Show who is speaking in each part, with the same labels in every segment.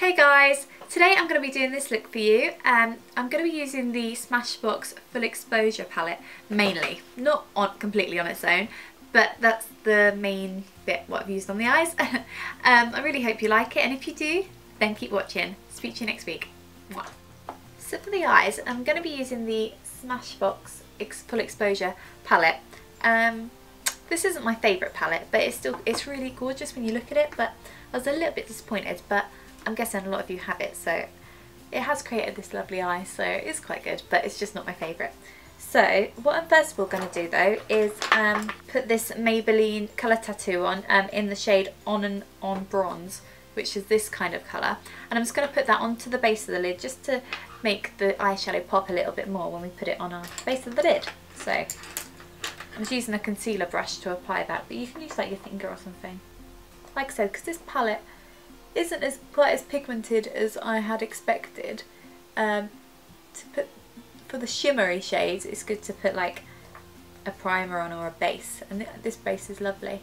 Speaker 1: Hey guys, today I'm going to be doing this look for you. I'm going to be using the Smashbox Full Exposure palette mainly, not completely on its own, but that's the main bit what I've used on the eyes. I really hope you like it, and if you do, then keep watching. Speak to you next week. Mwah. So for the eyes, I'm going to be using the Smashbox Full Exposure palette. This isn't my favourite palette, but it's really gorgeous when you look at it, but I was a little bit disappointed, but I'm guessing a lot of you have it, so it has created this lovely eye, so it's quite good, but it's just not my favourite. So what I'm first of all going to do though is put this Maybelline colour tattoo on in the shade On and On Bronze, which is this kind of colour, and I'm just going to put that onto the base of the lid just to make the eyeshadow pop a little bit more when we put it on our base of the lid. So I'm just using a concealer brush to apply that, but you can use like your finger or something. Like I said, because this palette isn't quite as pigmented as I had expected. To put for the shimmery shades, it's good to put like a primer on or a base, and this base is lovely.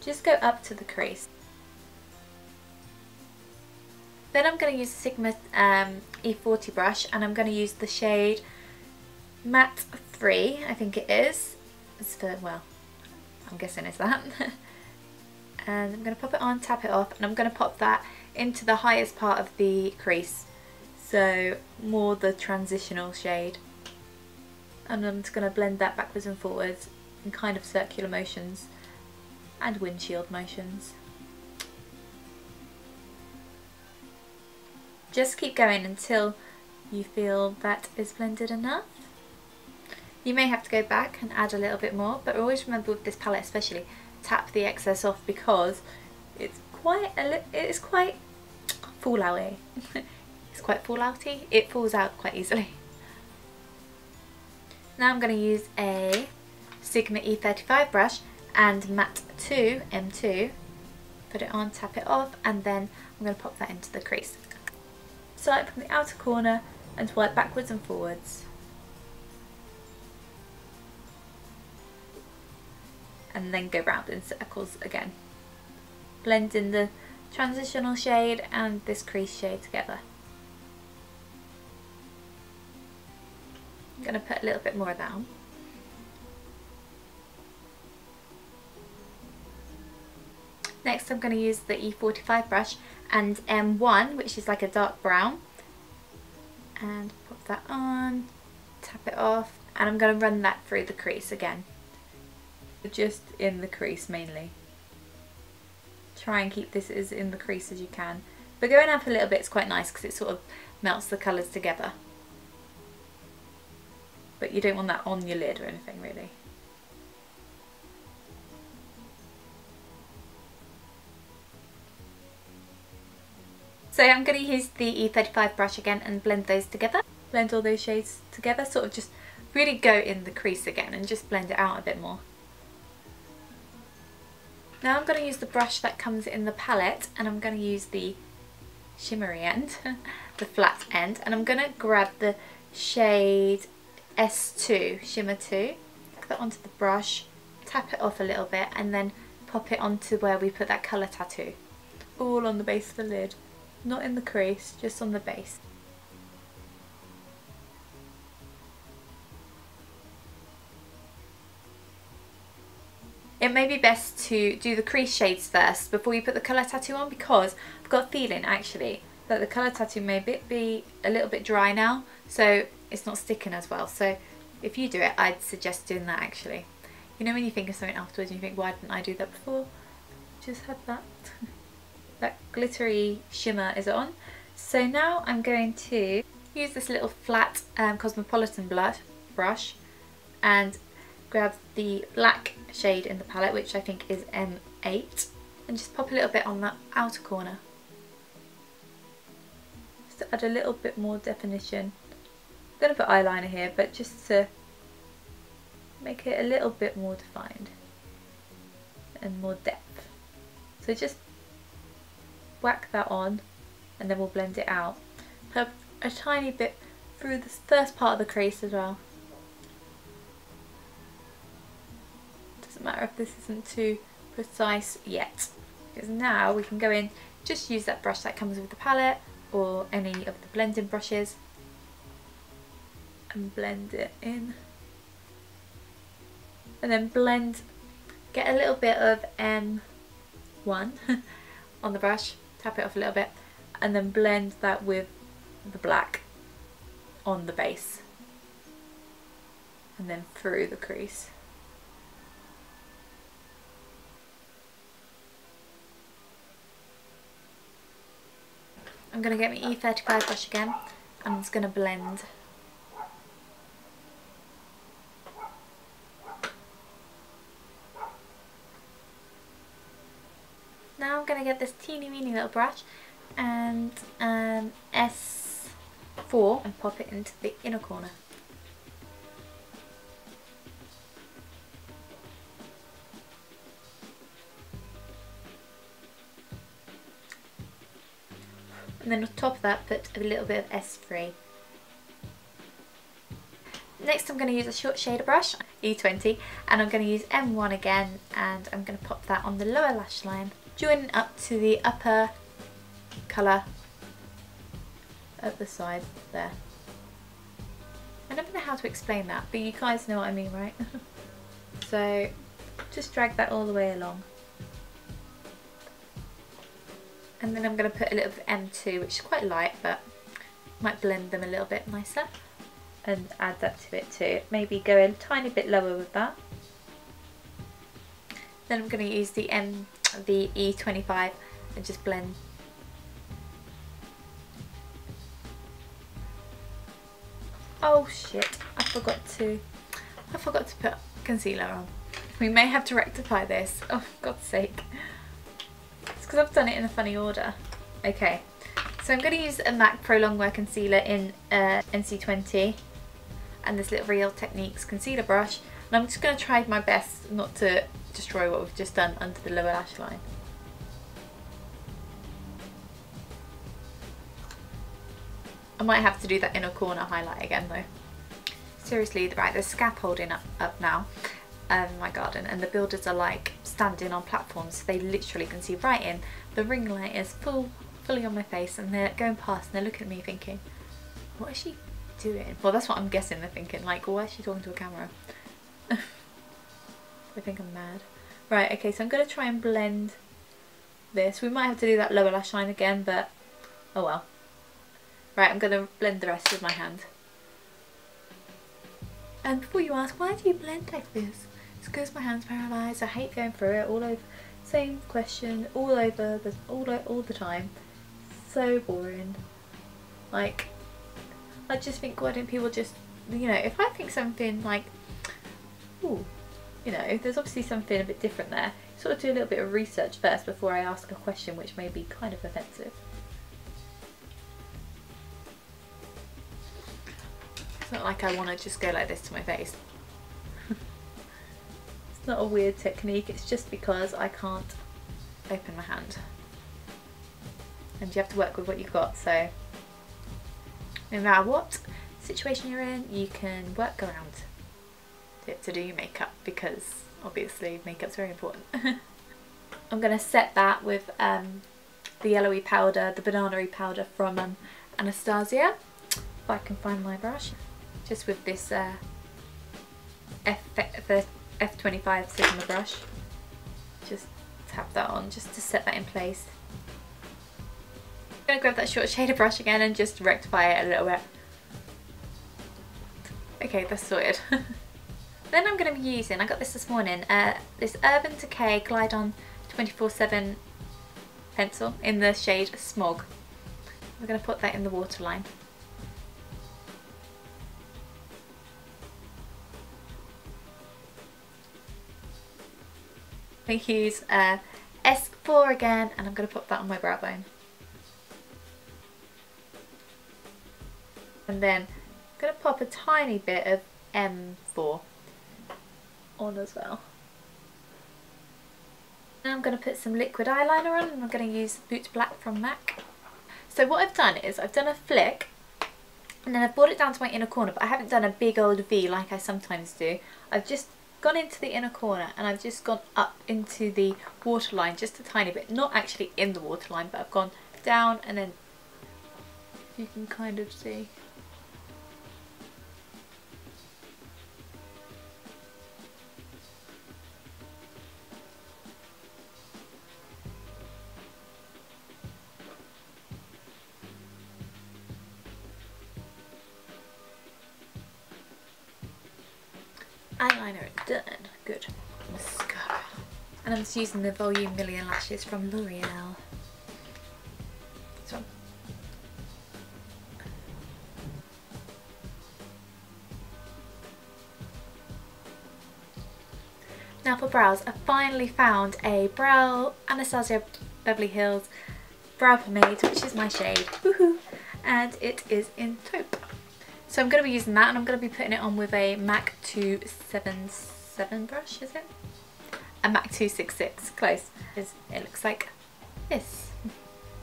Speaker 1: Just go up to the crease. Then I'm going to use the Sigma E40 brush, and I'm going to use the shade Matte 3, I think it is. It's for, well, I'm guessing it's that. And I'm going to pop it on, tap it off, and I'm going to pop that into the highest part of the crease, so more the transitional shade. And I'm just going to blend that backwards and forwards in kind of circular motions and windshield motions. Just keep going until you feel that is blended enough. You may have to go back and add a little bit more, but always remember with this palette especially, tap the excess off because it's quite fallouty. It's quite fallouty. It falls out quite easily. Now I'm going to use a Sigma E35 brush and Matte 2 M2. Put it on, tap it off, and then I'm going to pop that into the crease. Start from the outer corner and swipe backwards and forwards. And then go round in circles again. Blend in the transitional shade and this crease shade together. I'm going to put a little bit more of that on. Next I'm going to use the E45 brush and M1, which is like a dark brown, and pop that on, tap it off, and I'm going to run that through the crease again. Just in the crease mainly. Try and keep this as in the crease as you can, but going up a little bit is quite nice because it sort of melts the colours together, but you don't want that on your lid or anything really. So I'm going to use the E35 brush again and blend those together. Blend all those shades together, sort of just really go in the crease again and just blend it out a bit more. Now I'm going to use the brush that comes in the palette, and I'm going to use the shimmery end, the flat end, and I'm going to grab the shade S2, Shimmer 2, put that onto the brush, tap it off a little bit, and then pop it onto where we put that colour tattoo. All on the base of the lid, not in the crease, just on the base. It may be best to do the crease shades first before you put the colour tattoo on, because I've got a feeling actually that the colour tattoo may be a little bit dry now, so it's not sticking as well. So if you do it, I'd suggest doing that actually. You know when you think of something afterwards and you think, why didn't I do that before? Just had that. That glittery shimmer is on. So now I'm going to use this little flat Cosmopolitan brush and grab the black shade in the palette, which I think is M8, and just pop a little bit on that outer corner just to add a little bit more definition. I'm going to put eyeliner here, but just to make it a little bit more defined and more depth. So just whack that on and then we'll blend it out. Put a tiny bit through the first part of the crease as well. Doesn't matter if this isn't too precise yet, because now we can go in, just use that brush that comes with the palette or any of the blending brushes and blend it in. And then blend, get a little bit of M1 on the brush, tap it off a little bit, and then blend that with the black on the base and then through the crease. I'm going to get my E35 brush again and I'm just going to blend. Now I'm going to get this teeny weeny little brush and S4 and pop it into the inner corner. And then on top of that put a little bit of S3. Next I'm going to use a short shader brush, E20, and I'm going to use M1 again, and I'm going to pop that on the lower lash line, join up to the upper colour at the side there. I don't know how to explain that, but you guys know what I mean, right? So just drag that all the way along. And then I'm going to put a little bit of M2, which is quite light, but might blend them a little bit nicer. And add that to it too. Maybe go a tiny bit lower with that. Then I'm going to use the E25 and just blend. Oh shit! I forgot to put concealer on. We may have to rectify this. Oh, for God's sake! It's because I've done it in a funny order. Okay, so I'm going to use a MAC Pro Longwear concealer in NC20. And this little Real Techniques concealer brush, and I'm just going to try my best not to destroy what we've just done under the lower lash line. I might have to do that inner corner highlight again though. Seriously, right, there's scaffolding up now in my garden, and the builders are like standing on platforms, so they literally can see right in. The ring light is fully on my face, and they're going past and they're looking at me thinking, what is she doing? Well, that's what I'm guessing they're thinking, like, why is she talking to a camera? They think I'm mad. Right, okay, so I'm going to try and blend this. We might have to do that lower lash line again, but oh well. Right, I'm going to blend the rest with my hand. And before you ask, why do you blend like this? It's because my hand's paralysed. I hate going through it all over. Same question all over, all the time. So boring. Like, I just think, why don't people just, you know, if I think something like, ooh, you know, there's obviously something a bit different there, sort of do a little bit of research first before I ask a question which may be kind of offensive. It's not like I want to just go like this to my face. It's not a weird technique, it's just because I can't open my hand. And you have to work with what you've got, so no matter what situation you're in, you can work around it to do your makeup, because obviously makeup's very important. I'm going to set that with the yellowy powder, the banana-y powder from Anastasia, if I can find my brush, just with this F25 Sigma brush. Just tap that on just to set that in place. I'm going to grab that short shader brush again and just rectify it a little bit. Okay, that's sorted. Then I'm going to be using, I got this morning, this Urban Decay Glide On 24/7 pencil in the shade Smog. I'm going to put that in the waterline. I'm going to use S4 again, and I'm going to put that on my brow bone. And then I'm going to pop a tiny bit of M4 on as well. Now I'm going to put some liquid eyeliner on, and I'm going to use Boot Black from MAC. So what I've done is I've done a flick, and then I've brought it down to my inner corner, but I haven't done a big old V like I sometimes do. I've just gone into the inner corner and I've just gone up into the waterline just a tiny bit, not actually in the waterline, but I've gone down and then you can kind of see. Eyeliner is done. Good. Mascara. And I'm just using the Volume Million Lashes from L'Oreal. This one. Now for brows, I finally found a brow Anastasia Beverly Hills brow pomade, which is my shade. Woohoo! And it is in taupe. So I'm going to be using that, and I'm going to be putting it on with a MAC 277 brush, is it? A MAC 266, close. It looks like this.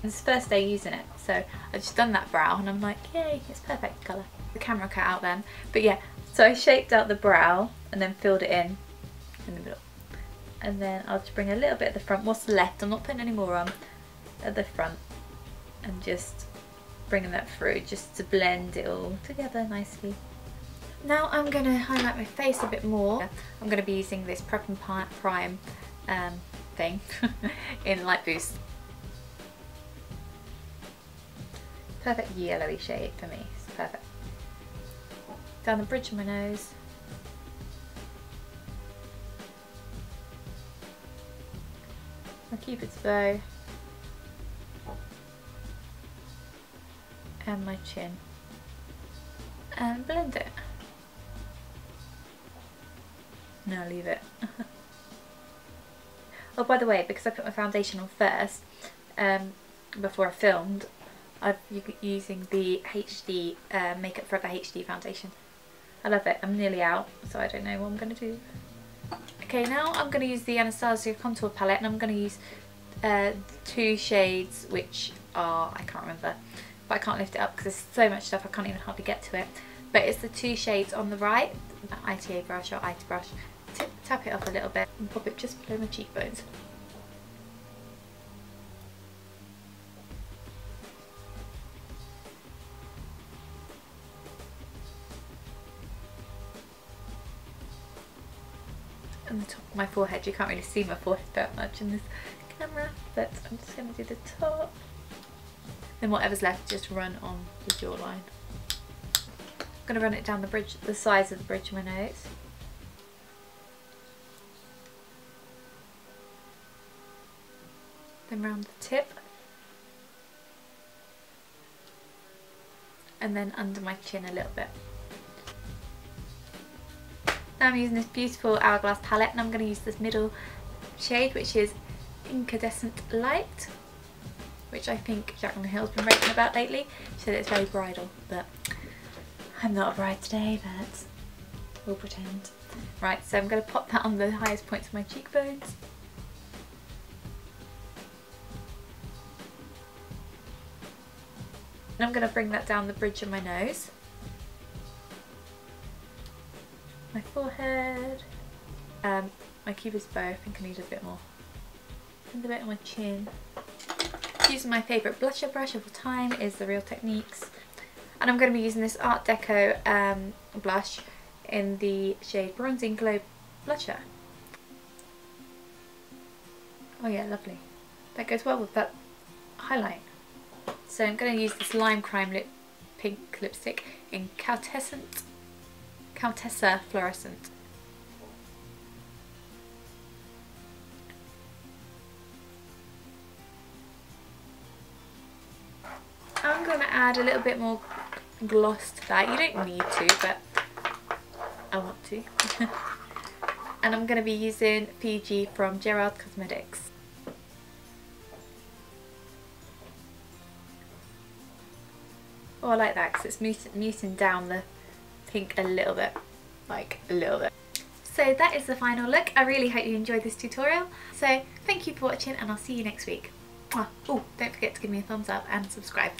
Speaker 1: It's the first day using it, so I've just done that brow and I'm like, yay, it's perfect colour. The camera cut out then. But yeah, so I shaped out the brow and then filled it in the middle. And then I'll just bring a little bit at the front, what's left, I'm not putting any more on, at the front, and just bringing that through just to blend it all together nicely. Now I'm going to highlight my face a bit more. I'm going to be using this Prep and Prime thing in Light Boost. Perfect yellowy shade for me, it's perfect. Down the bridge of my nose. My Cupid's bow. And my chin, and blend it. No, leave it. Oh, by the way, because I put my foundation on first before I filmed, I'm using the HD Makeup Forever HD foundation. I love it. I'm nearly out, so I don't know what I'm going to do. Okay, now I'm going to use the Anastasia contour palette, and I'm going to use two shades which are, I can't remember, but I can't lift it up because there's so much stuff I can't even hardly get to it. But it's the two shades on the right, the ITA brush or IT brush. Tap it up a little bit and pop it just below my cheekbones. And the top of my forehead, you can't really see my forehead that much in this camera, but I'm just going to do the top. Then whatever's left, just run on the jawline. I'm going to run it down the bridge, the sides of the bridge of my nose. Then round the tip. And then under my chin a little bit. Now I'm using this beautiful Hourglass palette, and I'm going to use this middle shade, which is Incandescent Light, which I think Jaclyn Hill's been raving about lately. She said it's very bridal, but I'm not a bride today, but we'll pretend. Right, so I'm going to pop that on the highest points of my cheekbones. And I'm going to bring that down the bridge of my nose. My forehead. My Cupid's bow, I think I need a bit more. And a bit on my chin. Using my favourite blusher brush of all time is the Real Techniques, and I'm going to be using this Art Deco blush in the shade Bronzing Glow Blusher. Oh yeah, lovely. That goes well with that highlight. So I'm going to use this Lime Crime Pink lipstick in Coutessa Fluorescent. I'm going to add a little bit more gloss to that. You don't need to, but I want to. And I'm going to be using Fiji from Gerard Cosmetics. Oh, I like that because it's muting down the pink a little bit. Like, a little bit. So that is the final look. I really hope you enjoyed this tutorial. So thank you for watching, and I'll see you next week. Oh, don't forget to give me a thumbs up and subscribe.